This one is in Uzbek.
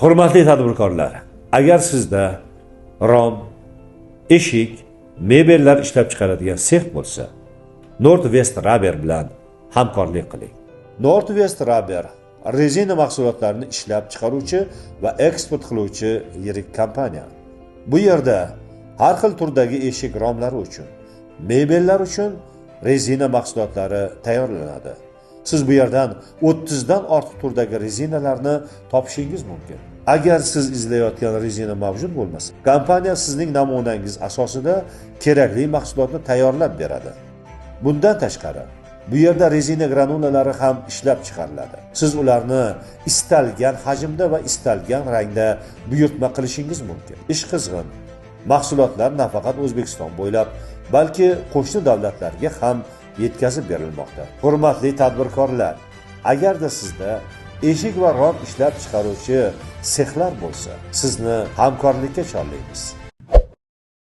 Hurmatli tadbirkorlar, agar sizda rom, eshik, mebellar ishlab chiqaradigan sex bo'lsa, Northwest Rubber bilan hamkorlik qiling. Northwest Rubber rezina mahsulotlarini ishlab chiqaruvchi va eksport qiluvchi yirik kompaniya. Bu yerda har xil turdagi eshik romlari uchun, mebellar uchun rezina mahsulotlari tayyorlanadi. Siz bu yerdan 30 dan ortiq turdagi rezinalarni topishingiz mumkin. Agar siz izlayotgan rezina mavjud bo'lmasa, kompaniya sizning namunangiz asosida kerakli mahsulotni tayyorlab beradi. Bundan tashqari, bu yerda rezina granulalari ham ishlab chiqariladi. Siz ularni istalgan hajmda va istalgan rangda buyurtma qilishingiz mumkin. Ish qizg'in. Mahsulotlar nafaqat O'zbekiston bo'ylab, balki qo'shni davlatlarga ham yetkazib berilmoqda. Hurmatli tadbirkorlar, agarda sizda eshik va rom ishlab chiqaruvchi sexlar bo'lsa, sizni hamkorlikka chorlaymiz.